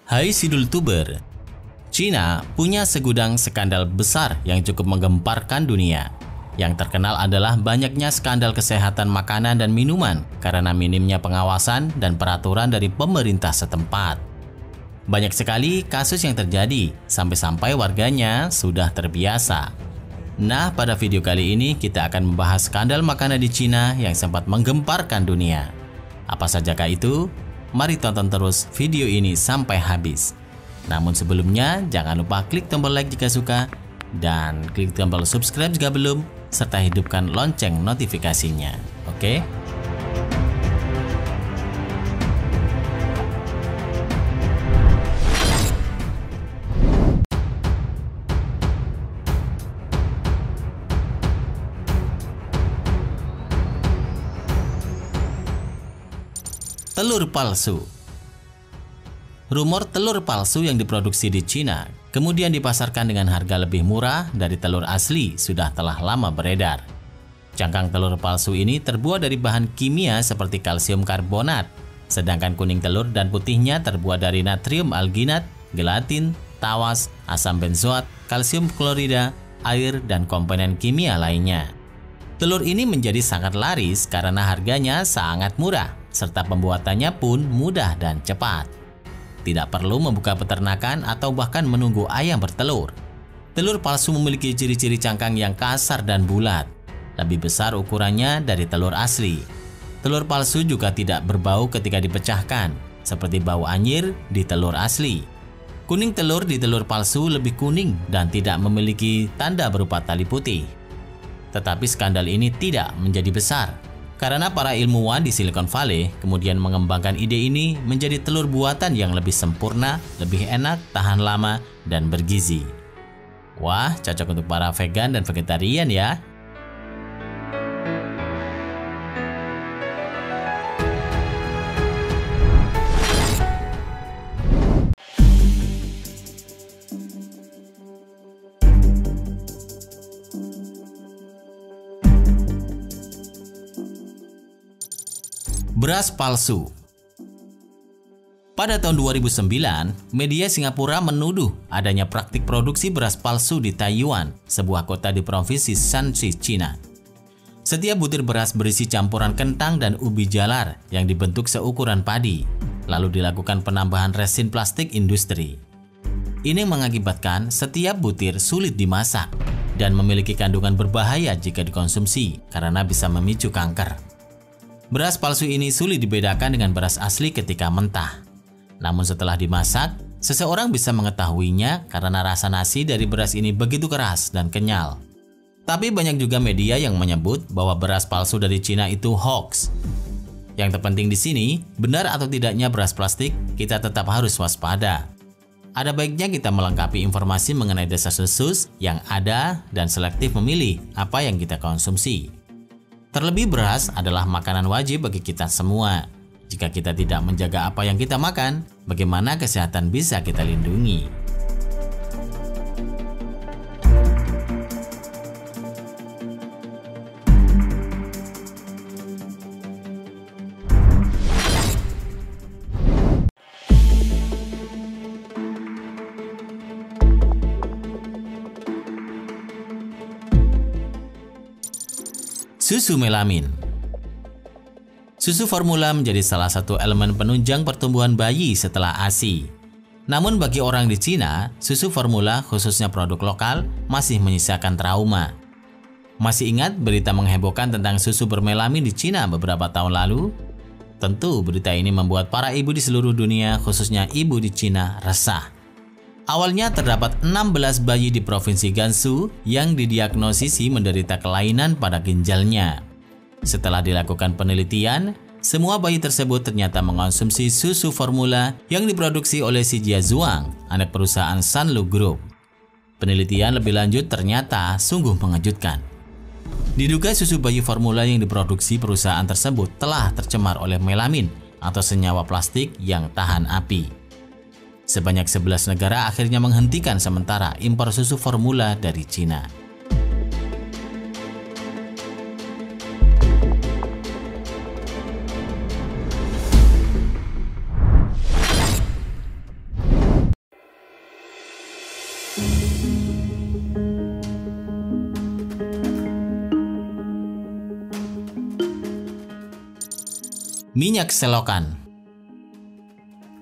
Hai Sidul Tuber, Cina punya segudang skandal besar yang cukup menggemparkan dunia. Yang terkenal adalah banyaknya skandal kesehatan makanan dan minuman karena minimnya pengawasan dan peraturan dari pemerintah setempat. Banyak sekali kasus yang terjadi, sampai-sampai warganya sudah terbiasa. Nah, pada video kali ini kita akan membahas skandal makanan di Cina yang sempat menggemparkan dunia. Apa sajakah itu? Mari tonton terus video ini sampai habis. Namun sebelumnya, jangan lupa klik tombol like jika suka, dan klik tombol subscribe jika belum, serta hidupkan lonceng notifikasinya. Oke? Telur palsu. Rumor telur palsu yang diproduksi di Cina kemudian dipasarkan dengan harga lebih murah dari telur asli sudah telah lama beredar. Cangkang telur palsu ini terbuat dari bahan kimia seperti kalsium karbonat, sedangkan kuning telur dan putihnya terbuat dari natrium alginat, gelatin, tawas, asam benzoat, kalsium klorida, air, dan komponen kimia lainnya. Telur ini menjadi sangat laris karena harganya sangat murah, serta pembuatannya pun mudah dan cepat. Tidak perlu membuka peternakan atau bahkan menunggu ayam bertelur. Telur palsu memiliki ciri-ciri cangkang yang kasar dan bulat, lebih besar ukurannya dari telur asli. Telur palsu juga tidak berbau ketika dipecahkan, seperti bau anyir di telur asli. Kuning telur di telur palsu lebih kuning dan tidak memiliki tanda berupa tali putih. Tetapi skandal ini tidak menjadi besar, karena para ilmuwan di Silicon Valley kemudian mengembangkan ide ini menjadi telur buatan yang lebih sempurna, lebih enak, tahan lama, dan bergizi. Wah, cocok untuk para vegan dan vegetarian ya. Beras palsu. Pada tahun 2009, media Singapura menuduh adanya praktik produksi beras palsu di Taiyuan, sebuah kota di provinsi Shanxi, Cina. Setiap butir beras berisi campuran kentang dan ubi jalar yang dibentuk seukuran padi, lalu dilakukan penambahan resin plastik industri. Ini mengakibatkan setiap butir sulit dimasak dan memiliki kandungan berbahaya jika dikonsumsi karena bisa memicu kanker. Beras palsu ini sulit dibedakan dengan beras asli ketika mentah. Namun setelah dimasak, seseorang bisa mengetahuinya karena rasa nasi dari beras ini begitu keras dan kenyal. Tapi banyak juga media yang menyebut bahwa beras palsu dari Cina itu hoax. Yang terpenting di sini, benar atau tidaknya beras plastik, kita tetap harus waspada. Ada baiknya kita melengkapi informasi mengenai desas-desus yang ada dan selektif memilih apa yang kita konsumsi. Terlebih beras adalah makanan wajib bagi kita semua. Jika kita tidak menjaga apa yang kita makan, bagaimana kesehatan bisa kita lindungi? Susu melamin. Susu formula menjadi salah satu elemen penunjang pertumbuhan bayi setelah ASI. Namun bagi orang di Cina, susu formula khususnya produk lokal masih menyisakan trauma. Masih ingat berita menghebohkan tentang susu bermelamin di Cina beberapa tahun lalu? Tentu berita ini membuat para ibu di seluruh dunia, khususnya ibu di Cina, resah. Awalnya terdapat 16 bayi di Provinsi Gansu yang didiagnosisi menderita kelainan pada ginjalnya. Setelah dilakukan penelitian, semua bayi tersebut ternyata mengonsumsi susu formula yang diproduksi oleh si Jiazuang, anak perusahaan Sanlu Group. Penelitian lebih lanjut ternyata sungguh mengejutkan. Diduga susu bayi formula yang diproduksi perusahaan tersebut telah tercemar oleh melamin atau senyawa plastik yang tahan api. Sebanyak 11 negara akhirnya menghentikan sementara impor susu formula dari Cina. Minyak selokan.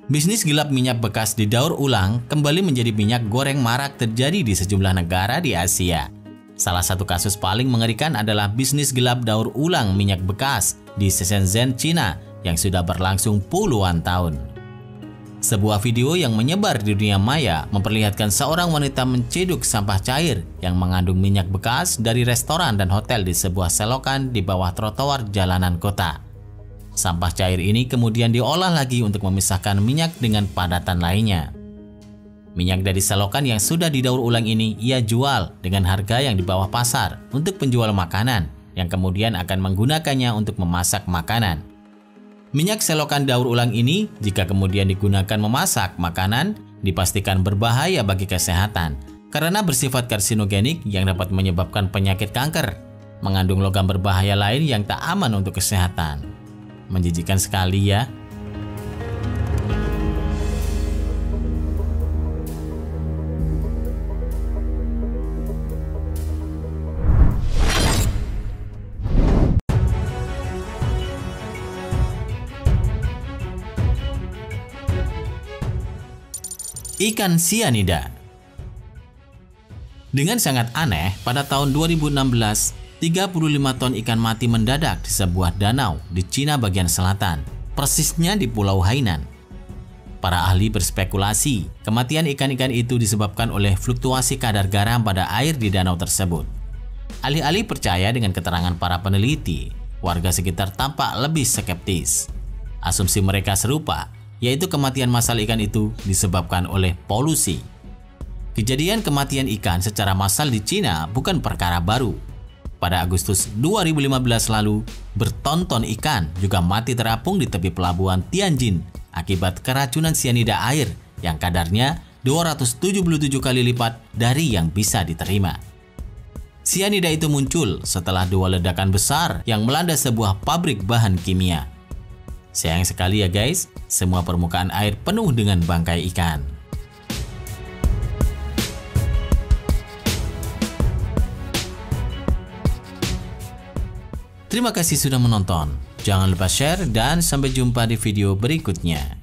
Bisnis gelap minyak bekas didaur ulang kembali menjadi minyak goreng marak terjadi di sejumlah negara di Asia. Salah satu kasus paling mengerikan adalah bisnis gelap daur ulang minyak bekas di Shenzhen, China yang sudah berlangsung puluhan tahun. Sebuah video yang menyebar di dunia maya memperlihatkan seorang wanita menceduk sampah cair yang mengandung minyak bekas dari restoran dan hotel di sebuah selokan di bawah trotoar jalanan kota. Sampah cair ini kemudian diolah lagi untuk memisahkan minyak dengan padatan lainnya. Minyak dari selokan yang sudah didaur ulang ini ia jual dengan harga yang di bawah pasar untuk penjual makanan yang kemudian akan menggunakannya untuk memasak makanan. Minyak selokan daur ulang ini jika kemudian digunakan memasak makanan dipastikan berbahaya bagi kesehatan karena bersifat karsinogenik yang dapat menyebabkan penyakit kanker, mengandung logam berbahaya lain yang tak aman untuk kesehatan. Menjijikkan sekali ya. Ikan sianida. Dengan sangat aneh, pada tahun 2016, 35 ton ikan mati mendadak di sebuah danau di Cina bagian selatan, persisnya di Pulau Hainan. Para ahli berspekulasi, kematian ikan-ikan itu disebabkan oleh fluktuasi kadar garam pada air di danau tersebut. Ahli-ahli percaya dengan keterangan para peneliti, warga sekitar tampak lebih skeptis. Asumsi mereka serupa, yaitu kematian massal ikan itu disebabkan oleh polusi. Kejadian kematian ikan secara massal di Cina bukan perkara baru. Pada Agustus 2015 lalu, bertonton ikan juga mati terapung di tepi pelabuhan Tianjin akibat keracunan sianida air yang kadarnya 277 kali lipat dari yang bisa diterima. Sianida itu muncul setelah 2 ledakan besar yang melanda sebuah pabrik bahan kimia. Sayang sekali ya guys, semua permukaan air penuh dengan bangkai ikan. Terima kasih sudah menonton. Jangan lupa share dan sampai jumpa di video berikutnya.